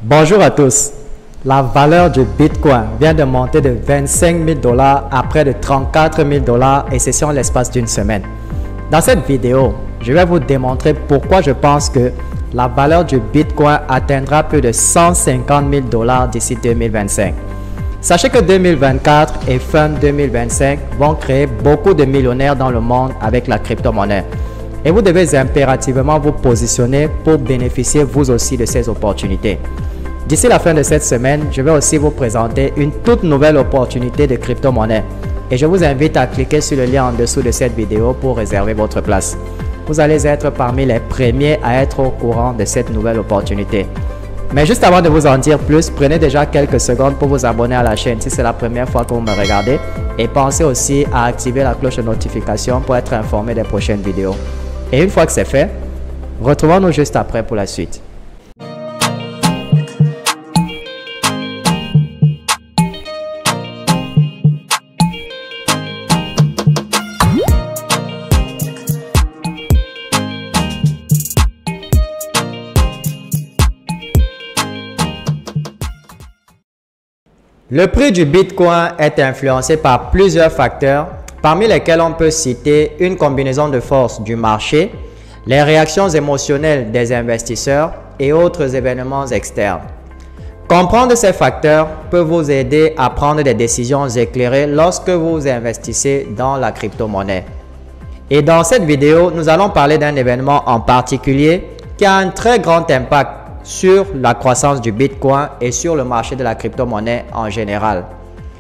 Bonjour à tous. La valeur du Bitcoin vient de monter de 25 000 $ à près de 34 000 $ et c'est sur l'espace d'une semaine. Dans cette vidéo, je vais vous démontrer pourquoi je pense que la valeur du Bitcoin atteindra plus de 150 000 $ d'ici 2025. Sachez que 2024 et fin 2025 vont créer beaucoup de millionnaires dans le monde avec la crypto-monnaie. Et vous devez impérativement vous positionner pour bénéficier vous aussi de ces opportunités. D'ici la fin de cette semaine, je vais aussi vous présenter une toute nouvelle opportunité de crypto-monnaie. Et je vous invite à cliquer sur le lien en dessous de cette vidéo pour réserver votre place. Vous allez être parmi les premiers à être au courant de cette nouvelle opportunité. Mais juste avant de vous en dire plus, prenez déjà quelques secondes pour vous abonner à la chaîne si c'est la première fois que vous me regardez. Et pensez aussi à activer la cloche de notification pour être informé des prochaines vidéos. Et une fois que c'est fait, retrouvons-nous juste après pour la suite. Le prix du Bitcoin est influencé par plusieurs facteurs, parmi lesquels on peut citer une combinaison de forces du marché, les réactions émotionnelles des investisseurs et autres événements externes. Comprendre ces facteurs peut vous aider à prendre des décisions éclairées lorsque vous investissez dans la crypto-monnaie. Et dans cette vidéo, nous allons parler d'un événement en particulier qui a un très grand impact sur la croissance du Bitcoin et sur le marché de la crypto-monnaie en général.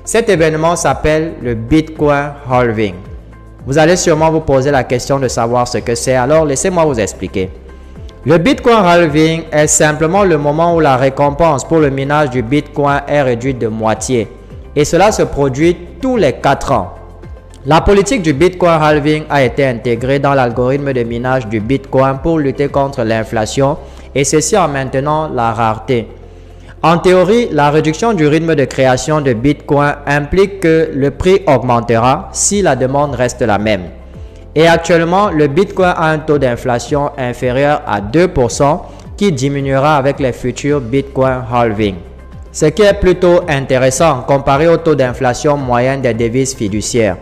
Cet événement s'appelle le Bitcoin Halving. Vous allez sûrement vous poser la question de savoir ce que c'est, alors laissez-moi vous expliquer. Le Bitcoin Halving est simplement le moment où la récompense pour le minage du Bitcoin est réduite de moitié. Et cela se produit tous les 4 ans. La politique du Bitcoin Halving a été intégrée dans l'algorithme de minage du Bitcoin pour lutter contre l'inflation et ceci en maintenant la rareté. En théorie, la réduction du rythme de création de Bitcoin implique que le prix augmentera si la demande reste la même. Et actuellement, le Bitcoin a un taux d'inflation inférieur à 2% qui diminuera avec les futurs Bitcoin Halving. Ce qui est plutôt intéressant comparé au taux d'inflation moyen des devises fiduciaires.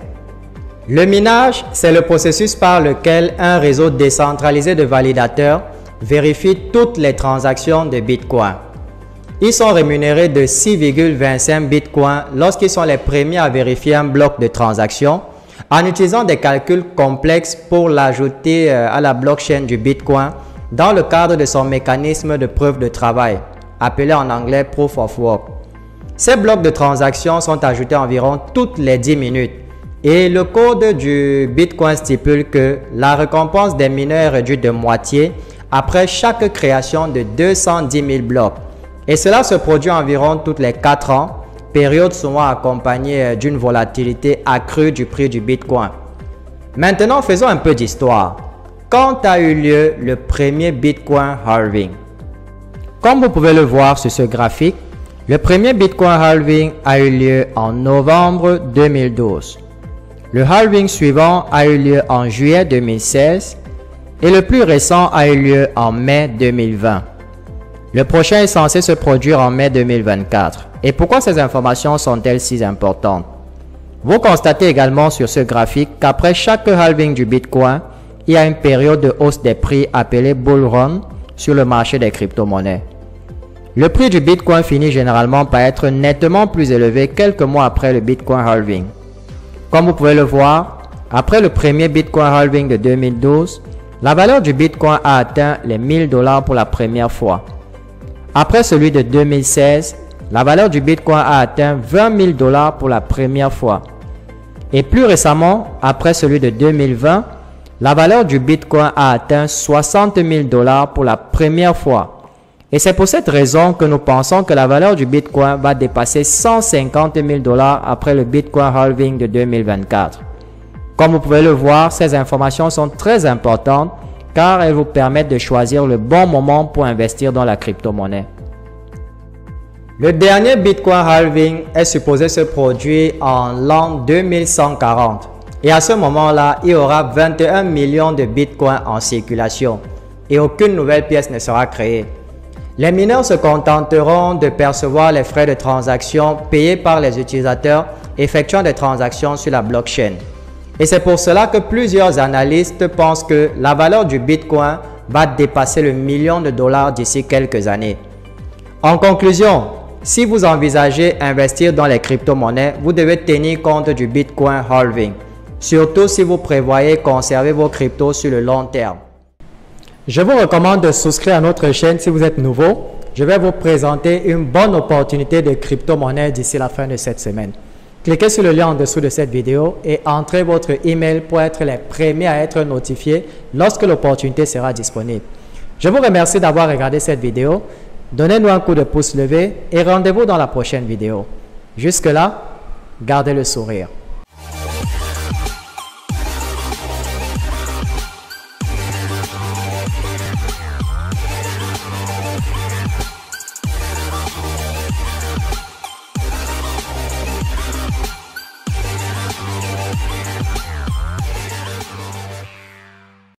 Le minage, c'est le processus par lequel un réseau décentralisé de validateurs vérifie toutes les transactions de Bitcoin. Ils sont rémunérés de 6,25 Bitcoin lorsqu'ils sont les premiers à vérifier un bloc de transaction en utilisant des calculs complexes pour l'ajouter à la blockchain du Bitcoin dans le cadre de son mécanisme de preuve de travail, appelé en anglais Proof of Work. Ces blocs de transaction sont ajoutés environ toutes les 10 minutes et le code du Bitcoin stipule que la récompense des mineurs est réduite de moitié après chaque création de 210 000 blocs. Et cela se produit environ toutes les 4 ans, période souvent accompagnée d'une volatilité accrue du prix du Bitcoin. Maintenant, faisons un peu d'histoire. Quand a eu lieu le premier Bitcoin Halving? Comme vous pouvez le voir sur ce graphique, le premier Bitcoin Halving a eu lieu en novembre 2012. Le halving suivant a eu lieu en juillet 2016 et le plus récent a eu lieu en mai 2020. Le prochain est censé se produire en mai 2024. Et pourquoi ces informations sont-elles si importantes? Vous constatez également sur ce graphique qu'après chaque halving du Bitcoin, il y a une période de hausse des prix appelée Bull Run sur le marché des crypto-monnaies. Le prix du Bitcoin finit généralement par être nettement plus élevé quelques mois après le Bitcoin Halving. Comme vous pouvez le voir, après le premier Bitcoin Halving de 2012, la valeur du Bitcoin a atteint les 1000 $ pour la première fois. Après celui de 2016, la valeur du Bitcoin a atteint 20 000 $ pour la première fois. Et plus récemment, après celui de 2020, la valeur du Bitcoin a atteint 60 000 $ pour la première fois. Et c'est pour cette raison que nous pensons que la valeur du Bitcoin va dépasser 150 000 $ après le Bitcoin Halving de 2024. Comme vous pouvez le voir, ces informations sont très importantes car elles vous permettent de choisir le bon moment pour investir dans la crypto-monnaie. Le dernier Bitcoin Halving est supposé se produire en l'an 2140 et à ce moment-là, il y aura 21 millions de Bitcoins en circulation et aucune nouvelle pièce ne sera créée. Les mineurs se contenteront de percevoir les frais de transaction payés par les utilisateurs effectuant des transactions sur la blockchain. Et c'est pour cela que plusieurs analystes pensent que la valeur du Bitcoin va dépasser le million de dollars d'ici quelques années. En conclusion, si vous envisagez investir dans les crypto-monnaies, vous devez tenir compte du Bitcoin halving, surtout si vous prévoyez conserver vos cryptos sur le long terme. Je vous recommande de souscrire à notre chaîne si vous êtes nouveau. Je vais vous présenter une bonne opportunité de crypto-monnaie d'ici la fin de cette semaine. Cliquez sur le lien en dessous de cette vidéo et entrez votre email pour être les premiers à être notifiés lorsque l'opportunité sera disponible. Je vous remercie d'avoir regardé cette vidéo. Donnez-nous un coup de pouce levé et rendez-vous dans la prochaine vidéo. Jusque-là, gardez le sourire.